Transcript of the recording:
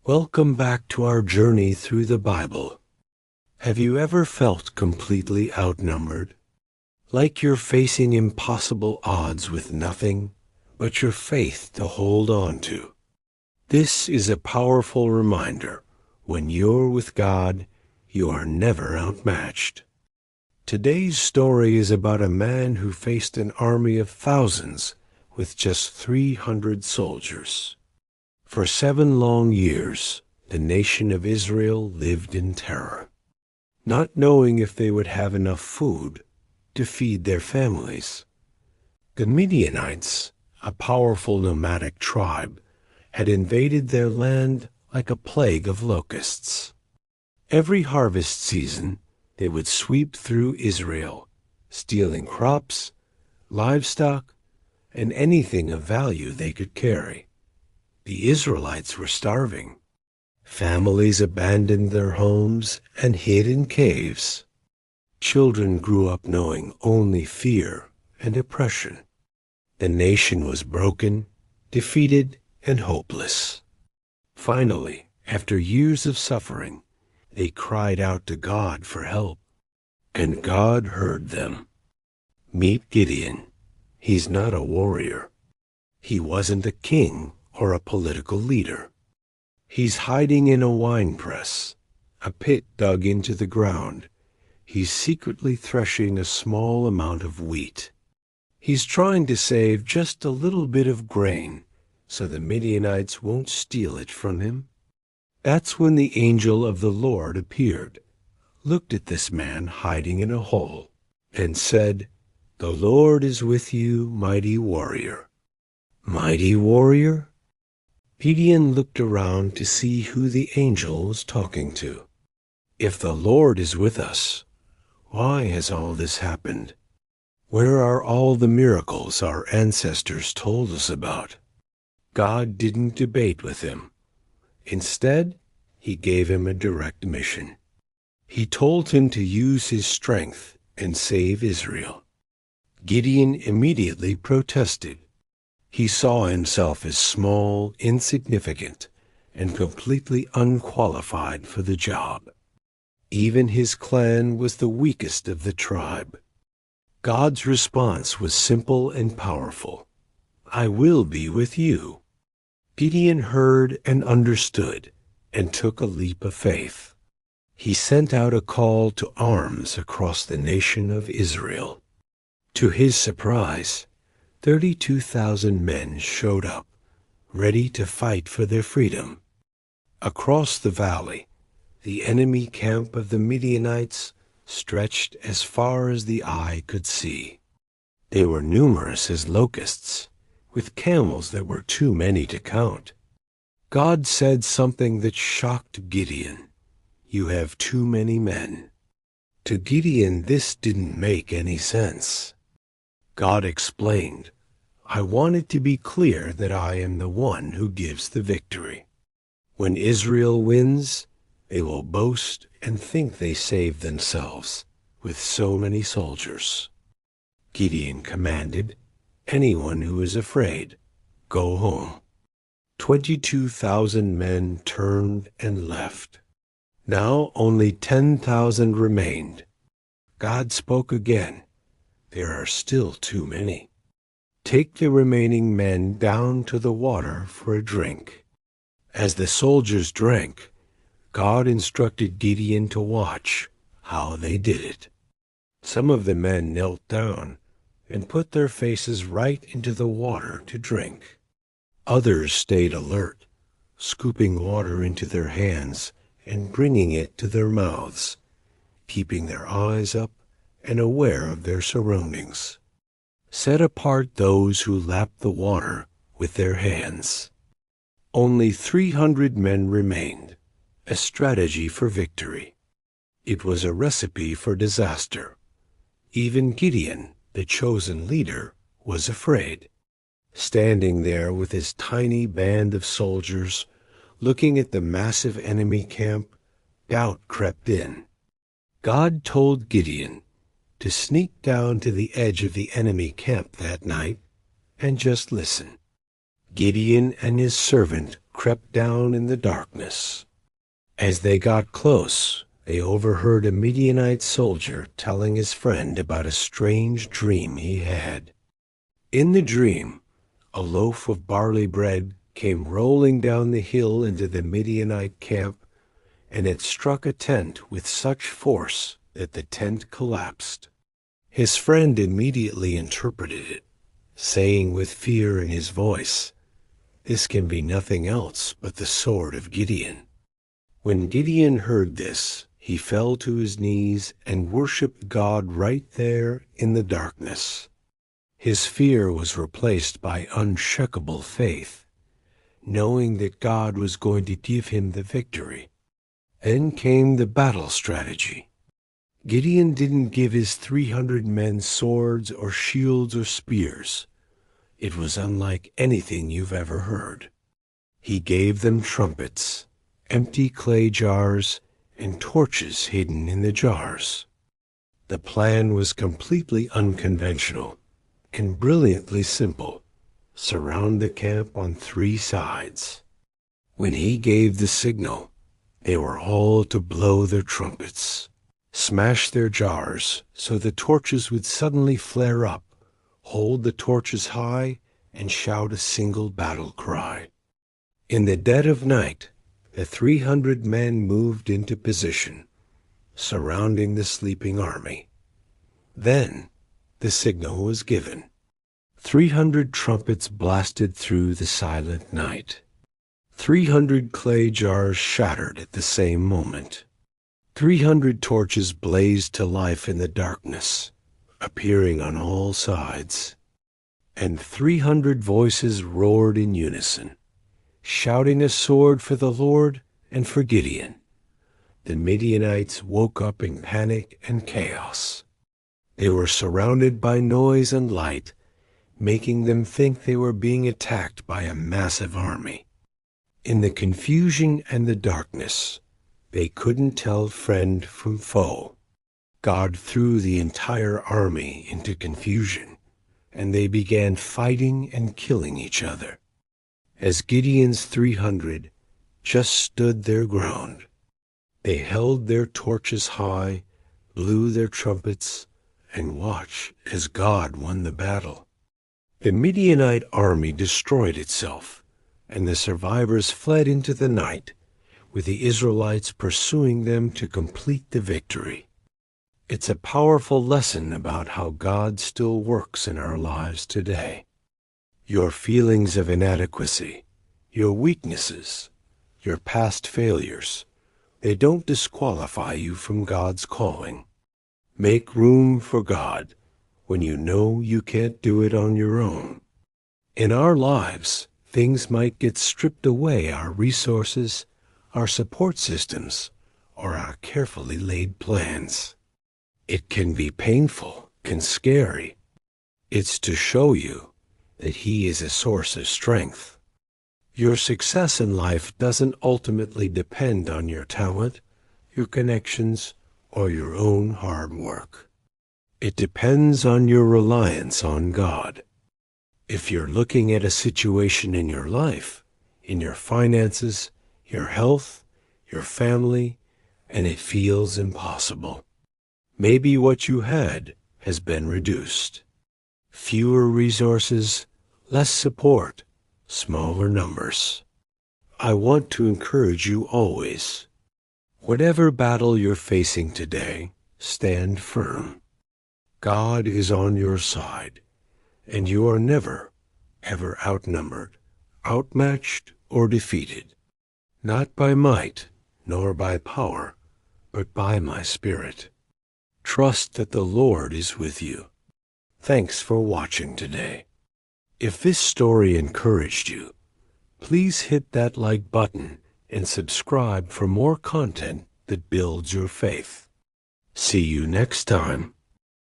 Welcome back to our journey through the Bible. Have you ever felt completely outnumbered? Like you're facing impossible odds with nothing but your faith to hold on to? This is a powerful reminder. When you're with God, you are never outmatched. Today's story is about a man who faced an army of thousands with just 300 soldiers. For 7 long years, the nation of Israel lived in terror, not knowing if they would have enough food to feed their families. The Midianites, a powerful nomadic tribe, had invaded their land like a plague of locusts. Every harvest season, they would sweep through Israel, stealing crops, livestock, and anything of value they could carry. The Israelites were starving. Families abandoned their homes and hid in caves. Children grew up knowing only fear and oppression. The nation was broken, defeated, and hopeless. Finally, after years of suffering, they cried out to God for help, and God heard them. Meet Gideon. He's not a warrior. He wasn't a king or a political leader. He's hiding in a wine press, a pit dug into the ground. He's secretly threshing a small amount of wheat. He's trying to save just a little bit of grain so the Midianites won't steal it from him. That's when the angel of the Lord appeared, looked at this man hiding in a hole, and said, "The Lord is with you, mighty warrior." Mighty warrior? Gideon looked around to see who the angel was talking to. If the Lord is with us, why has all this happened? Where are all the miracles our ancestors told us about? God didn't debate with him. Instead, he gave him a direct mission. He told him to use his strength and save Israel. Gideon immediately protested. He saw himself as small, insignificant, and completely unqualified for the job. Even his clan was the weakest of the tribe. God's response was simple and powerful. "I will be with you." Gideon heard and understood and took a leap of faith. He sent out a call to arms across the nation of Israel. To his surprise, 32,000 men showed up, ready to fight for their freedom. Across the valley, the enemy camp of the Midianites stretched as far as the eye could see. They were numerous as locusts, with camels that were too many to count. God said something that shocked Gideon. "You have too many men." To Gideon, this didn't make any sense. God explained, "I want it to be clear that I am the one who gives the victory. When Israel wins, they will boast and think they saved themselves with so many soldiers." Gideon commanded, "Anyone who is afraid, go home." 22,000 men turned and left. Now only 10,000 remained. God spoke again. "There are still too many. Take the remaining men down to the water for a drink." As the soldiers drank, God instructed Gideon to watch how they did it. Some of the men knelt down and put their faces right into the water to drink. Others stayed alert, scooping water into their hands and bringing it to their mouths, keeping their eyes up and aware of their surroundings. Set apart those who lapped the water with their hands. Only 300 men remained, a strategy for victory. It was a recipe for disaster. Even Gideon, the chosen leader, was afraid. Standing there with his tiny band of soldiers, looking at the massive enemy camp, doubt crept in. God told Gideon to sneak down to the edge of the enemy camp that night and just listen. Gideon and his servant crept down in the darkness. As they got close, they overheard a Midianite soldier telling his friend about a strange dream he had. In the dream, a loaf of barley bread came rolling down the hill into the Midianite camp, and it struck a tent with such force that the tent collapsed. His friend immediately interpreted it, saying with fear in his voice, "This can be nothing else but the sword of Gideon." When Gideon heard this, he fell to his knees and worshipped God right there in the darkness. His fear was replaced by unshakable faith, knowing that God was going to give him the victory. Then came the battle strategy. Gideon didn't give his 300 men swords or shields or spears. It was unlike anything you've ever heard. He gave them trumpets, empty clay jars, and torches hidden in the jars. The plan was completely unconventional and brilliantly simple. Surround the camp on 3 sides. When he gave the signal, they were all to blow their trumpets, smash their jars so the torches would suddenly flare up, hold the torches high, and shout a single battle cry. In the dead of night, the 300 men moved into position, surrounding the sleeping army. Then the signal was given. 300 trumpets blasted through the silent night. 300 clay jars shattered at the same moment. 300 torches blazed to life in the darkness, appearing on all sides. And 300 voices roared in unison, shouting a sword for the Lord and for Gideon. The Midianites woke up in panic and chaos. They were surrounded by noise and light, making them think they were being attacked by a massive army. In the confusion and the darkness, they couldn't tell friend from foe. God threw the entire army into confusion, and they began fighting and killing each other. As Gideon's 300 just stood their ground, they held their torches high, blew their trumpets, and watched as God won the battle. The Midianite army destroyed itself, and the survivors fled into the night, with the Israelites pursuing them to complete the victory. It's a powerful lesson about how God still works in our lives today. Your feelings of inadequacy, your weaknesses, your past failures, they don't disqualify you from God's calling. Make room for God when you know you can't do it on your own. In our lives, things might get stripped away, our resources, our support systems, or our carefully laid plans. It can be painful and scary. It's to show you that He is a source of strength. Your success in life doesn't ultimately depend on your talent, your connections, or your own hard work. It depends on your reliance on God. If you're looking at a situation in your life, in your finances, your health, your family, and it feels impossible, maybe what you had has been reduced. Fewer resources, less support, smaller numbers. I want to encourage you always. Whatever battle you're facing today, stand firm. God is on your side, and you are never, ever outnumbered, outmatched, or defeated. Not by might, nor by power, but by my Spirit. Trust that the Lord is with you. Thanks for watching today. If this story encouraged you, please hit that like button and subscribe for more content that builds your faith. See you next time.